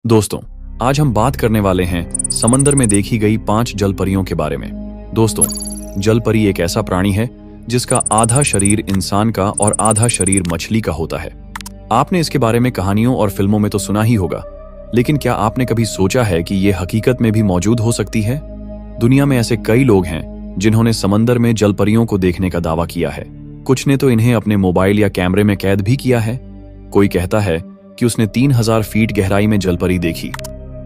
दोस्तों, आज हम बात करने वाले हैं समंदर में देखी गई 5 जल परियों के बारे में। दोस्तों, जल परी एक ऐसा प्राणी है जिसका आधा शरीर इंसान का और आधा शरीर मछली का होता है। आपने इसके बारे में कहानियों और फिल्मों में तो सुना ही होगा, लेकिन क्या आपने कभी सोचा है कि ये हकीकत में भी मौजूद हो सकती है? दुनिया में ऐसे कई लोग हैं जिन्होंने समंदर में जल परियों को देखने का दावा किया है। कुछ ने तो इन्हें अपने मोबाइल या कैमरे में कैद भी किया है। कोई कहता है कि उसने 3000 फीट गहराई में जलपरी देखी,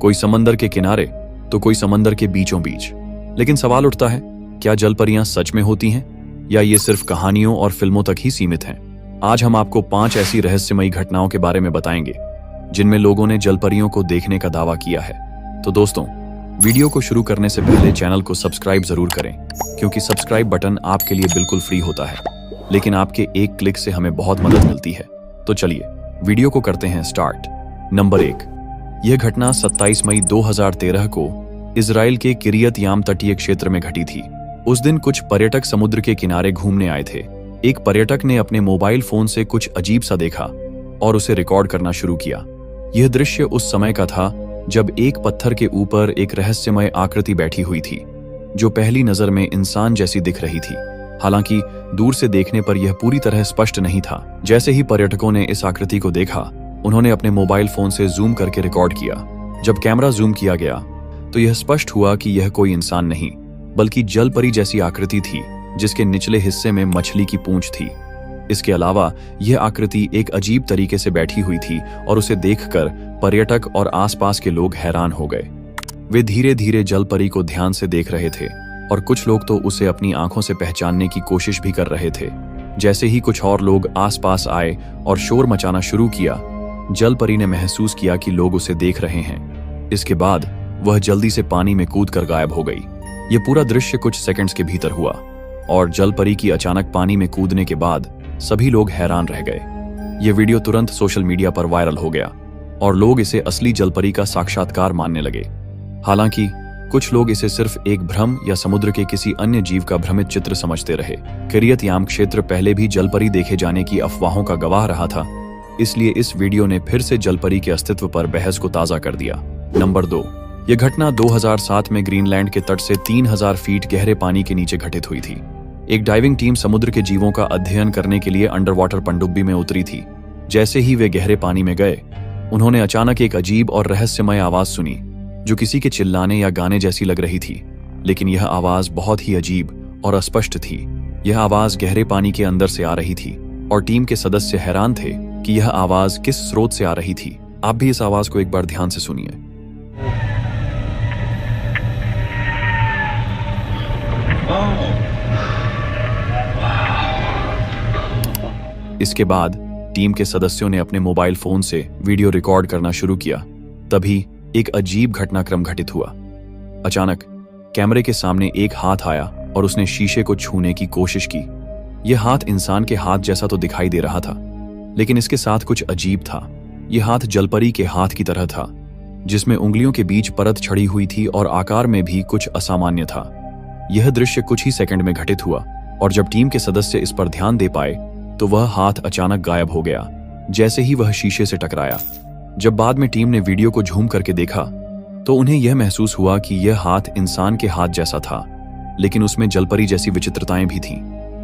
कोई समंदर के किनारे तो कोई समंदर के बीचों बीच। लेकिन सवाल उठता है, क्या जलपरियां सच में होती हैं या ये सिर्फ कहानियों और फिल्मों तक ही सीमित हैं? आज हम आपको 5 ऐसी रहस्यमयी घटनाओं के बारे में बताएंगे जिनमें लोगों ने जलपरियों को देखने का दावा किया है। तो दोस्तों, वीडियो को शुरू करने से पहले चैनल को सब्सक्राइब जरूर करें, क्योंकि सब्सक्राइब बटन आपके लिए बिल्कुल फ्री होता है, लेकिन आपके एक क्लिक से हमें बहुत मदद मिलती है। तो चलिए वीडियो को करते हैं स्टार्ट। नंबर 1, यह घटना 27 मई 2013 को इजराइल के किरियत याम तटीय क्षेत्र में घटी थी। उस दिन कुछ पर्यटक समुद्र के किनारे घूमने आए थे। एक पर्यटक ने अपने मोबाइल फोन से कुछ अजीब सा देखा और उसे रिकॉर्ड करना शुरू किया। यह दृश्य उस समय का था जब एक पत्थर के ऊपर एक रहस्यमय आकृति बैठी हुई थी, जो पहली नजर में इंसान जैसी दिख रही थी। हालांकि दूर से देखने पर यह पूरी तरह स्पष्ट नहीं था। जैसे ही पर्यटकों ने इस आकृति को देखा, उन्होंने अपने मोबाइल फोन से जूम करके रिकॉर्ड किया। जब कैमरा जूम किया गया तो यह स्पष्ट हुआ कि यह कोई इंसान नहीं, बल्कि जल परी जैसी आकृति थी, जिसके निचले हिस्से में मछली की पूंछ थी। इसके अलावा यह आकृति एक अजीब तरीके से बैठी हुई थी और उसे देखकर पर्यटक और आसपास के लोग हैरान हो गए। वे धीरे धीरे जल परी को ध्यान से देख रहे थे और कुछ लोग तो उसे अपनी आंखों से पहचानने की कोशिश भी कर रहे थे। जैसे ही कुछ और लोग आसपास आए और शोर मचाना शुरू किया, जल परी ने महसूस किया कि लोग उसे देख रहे हैं। इसके बाद वह जल्दी से पानी में कूदकर गायब हो गई। यह पूरा दृश्य कुछ सेकंड्स के भीतर हुआ और जल परी की अचानक पानी में कूदने के बाद सभी लोग हैरान रह गए। यह वीडियो तुरंत सोशल मीडिया पर वायरल हो गया और लोग इसे असली जल परी का साक्षात्कार मानने लगे। हालांकि कुछ लोग इसे सिर्फ एक भ्रम या समुद्र के किसी अन्य जीव का भ्रमित चित्र समझते रहे। किरियत याम क्षेत्र पहले भी जलपरी देखे जाने की अफवाहों का गवाह रहा था, इसलिए इस वीडियो ने फिर से जलपरी के अस्तित्व पर बहस को ताजा कर दिया। नंबर 2, यह घटना 2007 में ग्रीनलैंड के तट से 3000 फीट गहरे पानी के नीचे घटित हुई थी। एक डाइविंग टीम समुद्र के जीवों का अध्ययन करने के लिए अंडर वाटर पनडुब्बी में उतरी थी। जैसे ही वे गहरे पानी में गए, उन्होंने अचानक एक अजीब और रहस्यमय आवाज सुनी, जो किसी के चिल्लाने या गाने जैसी लग रही थी। लेकिन यह आवाज बहुत ही अजीब और अस्पष्ट थी। यह आवाज गहरे पानी के अंदर से आ रही थी और टीम के सदस्य हैरान थे कि यह आवाज किस स्रोत से आ रही थी। आप भी इस आवाज को एक बार ध्यान से सुनिए। इसके बाद टीम के सदस्यों ने अपने मोबाइल फोन से वीडियो रिकॉर्ड करना शुरू किया। तभी एक अजीब घटनाक्रम घटित हुआ। अचानक कैमरे के सामने एक हाथ आया और उसने शीशे को छूने की कोशिश की। यह हाथ इंसान के हाथ जैसा तो दिखाई दे रहा था, लेकिन इसके साथ कुछ अजीब था। यह हाथ जलपरी के हाथ की तरह था, जिसमें उंगलियों के बीच परत छड़ी हुई थी और आकार में भी कुछ असामान्य था। यह दृश्य कुछ ही सेकंड में घटित हुआ और जब टीम के सदस्य इस पर ध्यान दे पाए तो वह हाथ अचानक गायब हो गया, जैसे ही वह शीशे से टकराया। जब बाद में टीम ने वीडियो को झूम करके देखा तो उन्हें यह महसूस हुआ कि यह हाथ इंसान के हाथ जैसा था, लेकिन उसमें जलपरी जैसी विचित्रताएं भी थीं।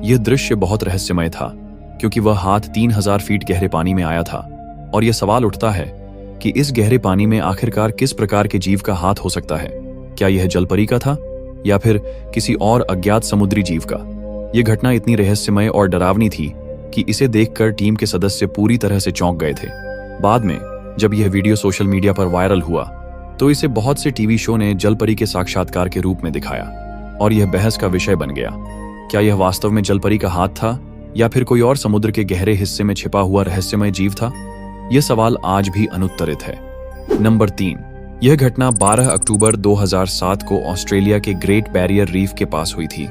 यह दृश्य बहुत रहस्यमय था, क्योंकि वह हाथ 3000 फीट गहरे पानी में आया था और यह सवाल उठता है कि इस गहरे पानी में आखिरकार किस प्रकार के जीव का हाथ हो सकता है। क्या यह जलपरी का था या फिर किसी और अज्ञात समुद्री जीव का? यह घटना इतनी रहस्यमय और डरावनी थी कि इसे देखकर टीम के सदस्य पूरी तरह से चौंक गए थे। बाद में जब यह वीडियो सोशल मीडिया पर वायरल हुआ तो इसे बहुत से टीवी शो ने जलपरी के साक्षात्कार के रूप में दिखाया और यह बहस का विषय बन गया। क्या यह वास्तव में जलपरी का हाथ था या फिर कोई और समुद्र के गहरे हिस्से में छिपा हुआ रहस्यमय जीव था? यह सवाल आज भी अनुत्तरित है। नंबर 3, यह घटना 12 अक्टूबर 2007 को ऑस्ट्रेलिया के ग्रेट बैरियर रीफ के पास हुई थी।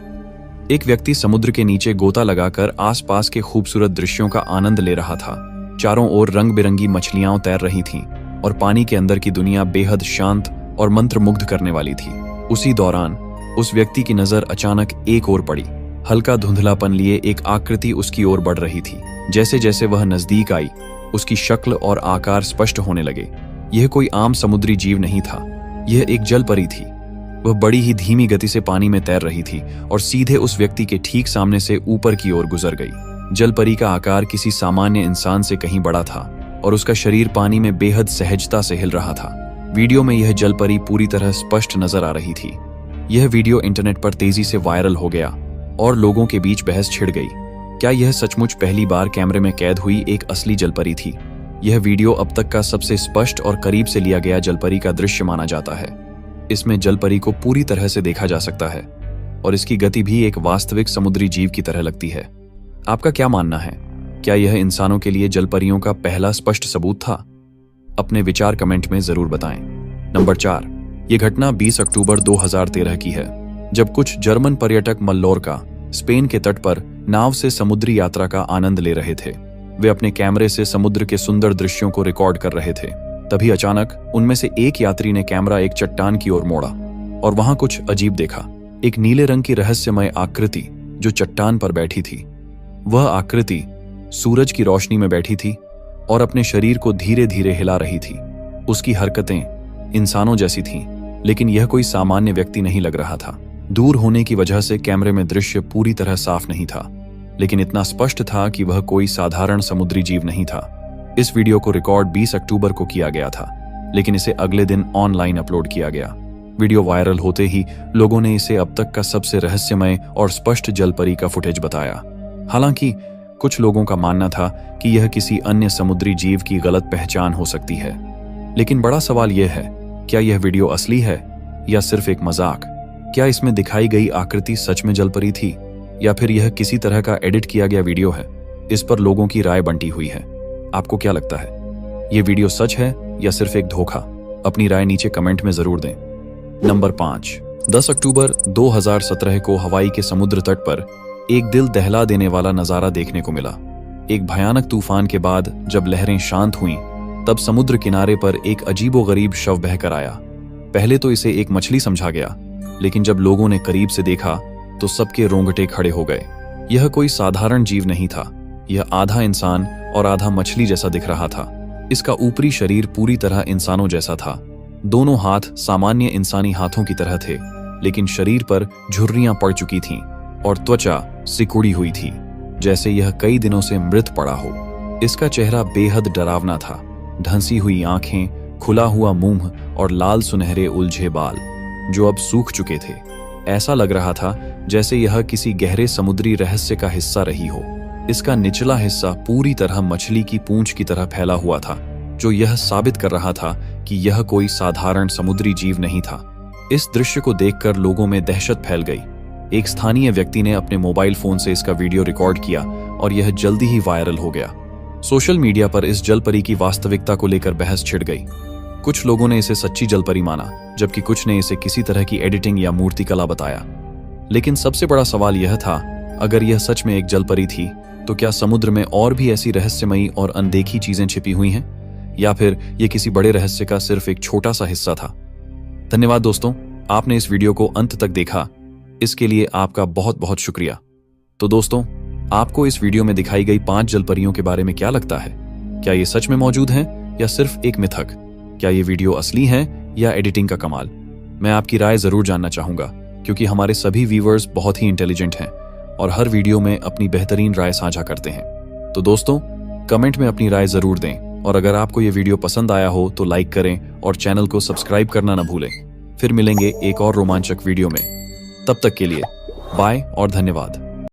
एक व्यक्ति समुद्र के नीचे गोता लगाकर आसपास के खूबसूरत दृश्यों का आनंद ले रहा था। चारों ओर रंग बिरंगी मछलियां तैर रही थीं और पानी के अंदर की दुनिया बेहद शांत और मंत्रमुग्ध करने वाली थी। उसी दौरान उस व्यक्ति की नजर अचानक एक ओर पड़ी। हल्का धुंधलापन लिए एक आकृति उसकी ओर बढ़ रही थी। जैसे जैसे वह नजदीक आई, उसकी शक्ल और आकार स्पष्ट होने लगे। यह कोई आम समुद्री जीव नहीं था, यह एक जल परी थी। वह बड़ी ही धीमी गति से पानी में तैर रही थी और सीधे उस व्यक्ति के ठीक सामने से ऊपर की ओर गुजर गई। जल परी का आकार किसी सामान्य इंसान से कहीं बड़ा था और उसका शरीर पानी में बेहद सहजता से हिल रहा था। वीडियो में यह जल परी पूरी तरह स्पष्ट नजर आ रही थी। यह वीडियो इंटरनेट पर तेजी से वायरल हो गया और लोगों के बीच बहस छिड़ गई। क्या यह सचमुच पहली बार कैमरे में कैद हुई एक असली जलपरी थी? यह वीडियो अब तक का सबसे स्पष्ट और करीब से लिया गया जलपरी का दृश्य माना जाता है। इसमें जलपरी को पूरी तरह से देखा जा सकता है और इसकी गति भी एक वास्तविक समुद्री जीव की तरह लगती है। आपका क्या मानना है? क्या यह इंसानों के लिए जलपरियों का पहला स्पष्ट सबूत था? अपने विचार कमेंट में जरूर बताएं। नंबर 4, यह घटना 20 अक्टूबर 2013 की है, जब कुछ जर्मन पर्यटक मल्लोर्का, स्पेन के तट पर नाव से समुद्री यात्रा का आनंद ले रहे थे। वे अपने कैमरे से समुद्र के सुंदर दृश्यों को रिकॉर्ड कर रहे थे। तभी अचानक उनमें से एक यात्री ने कैमरा एक चट्टान की ओर मोड़ा और वहां कुछ अजीब देखा। एक नीले रंग की रहस्यमय आकृति जो चट्टान पर बैठी थी। वह आकृति सूरज की रोशनी में बैठी थी और अपने शरीर को धीरे धीरे हिला रही थी। उसकी हरकतें इंसानों जैसी थीं, लेकिन यह कोई सामान्य व्यक्ति नहीं लग रहा था। दूर होने की वजह से कैमरे में दृश्य पूरी तरह साफ नहीं था, लेकिन इतना स्पष्ट था कि वह कोई साधारण समुद्री जीव नहीं था। इस वीडियो को रिकॉर्ड 20 अक्टूबर को किया गया था, लेकिन इसे अगले दिन ऑनलाइन अपलोड किया गया। वीडियो वायरल होते ही लोगों ने इसे अब तक का सबसे रहस्यमय और स्पष्ट जलपरी का फुटेज बताया। हालांकि कुछ लोगों का मानना था कि यह किसी अन्य समुद्री जीव की गलत पहचान हो सकती है। लेकिन बड़ा सवाल यह है, क्या यह वीडियो असली है या सिर्फ एक मजाक? क्या इसमें दिखाई गई आकृति सच में जलपरी थी या फिर यह किसी तरह का एडिट किया गया वीडियो है? इस पर लोगों की राय बंटी हुई है। आपको क्या लगता है, यह वीडियो सच है या सिर्फ एक धोखा? अपनी राय नीचे कमेंट में जरूर दें। नंबर 5, 10 अक्टूबर 2017 को हवाई के समुद्र तट पर एक दिल दहला देने वाला नजारा देखने को मिला। एक भयानक तूफान के बाद जब लहरें शांत हुईं, तब समुद्र किनारे पर एक अजीबोगरीब शव बहकर आया। पहले तो इसे एक मछली समझा गया, लेकिन जब लोगों ने करीब से देखा तो सबके रोंगटे खड़े हो गए। यह कोई साधारण जीव नहीं था, यह आधा इंसान और आधा मछली जैसा दिख रहा था। इसका ऊपरी शरीर पूरी तरह इंसानों जैसा था। दोनों हाथ सामान्य इंसानी हाथों की तरह थे, लेकिन शरीर पर झुर्रियां पड़ चुकी थीं और त्वचा सिकुड़ी हुई थी, जैसे यह कई दिनों से मृत पड़ा हो। इसका चेहरा बेहद डरावना था। ढंसी हुई आंखें, खुला हुआ मुंह और लाल सुनहरे उलझे बाल जो अब सूख चुके थे। ऐसा लग रहा था जैसे यह किसी गहरे समुद्री रहस्य का हिस्सा रही हो। इसका निचला हिस्सा पूरी तरह मछली की पूंछ की तरह फैला हुआ था, जो यह साबित कर रहा था कि यह कोई साधारण समुद्री जीव नहीं था। इस दृश्य को देखकर लोगों में दहशत फैल गई। एक स्थानीय व्यक्ति ने अपने मोबाइल फोन से इसका वीडियो रिकॉर्ड किया और यह जल्दी ही वायरल हो गया। सोशल मीडिया पर इस जलपरी की वास्तविकता को लेकर बहस छिड़ गई। कुछ लोगों ने इसे सच्ची जलपरी माना, जबकि कुछ ने इसे किसी तरह की एडिटिंग या मूर्तिकला बताया। लेकिन सबसे बड़ा सवाल यह था, अगर यह सच में एक जलपरी थी, तो क्या समुद्र में और भी ऐसी रहस्यमयी और अनदेखी चीजें छिपी हुई हैं, या फिर यह किसी बड़े रहस्य का सिर्फ एक छोटा सा हिस्सा था? धन्यवाद दोस्तों, आपने इस वीडियो को अंत तक देखा, इसके लिए आपका बहुत बहुत शुक्रिया। तो दोस्तों, आपको इस वीडियो में दिखाई गई 5 जलपरियों के बारे में क्या लगता है? क्या ये सच में मौजूद हैं या सिर्फ एक मिथक? क्या ये वीडियो असली है या एडिटिंग का कमाल? मैं आपकी राय जरूर जानना चाहूंगा, क्योंकि हमारे सभी व्यूअर्स बहुत ही इंटेलिजेंट हैं और हर वीडियो में अपनी बेहतरीन राय साझा करते हैं। तो दोस्तों, कमेंट में अपनी राय जरूर दें और अगर आपको ये वीडियो पसंद आया हो तो लाइक करें और चैनल को सब्सक्राइब करना न भूलें। फिर मिलेंगे एक और रोमांचक वीडियो में। तब तक के लिए बाय और धन्यवाद।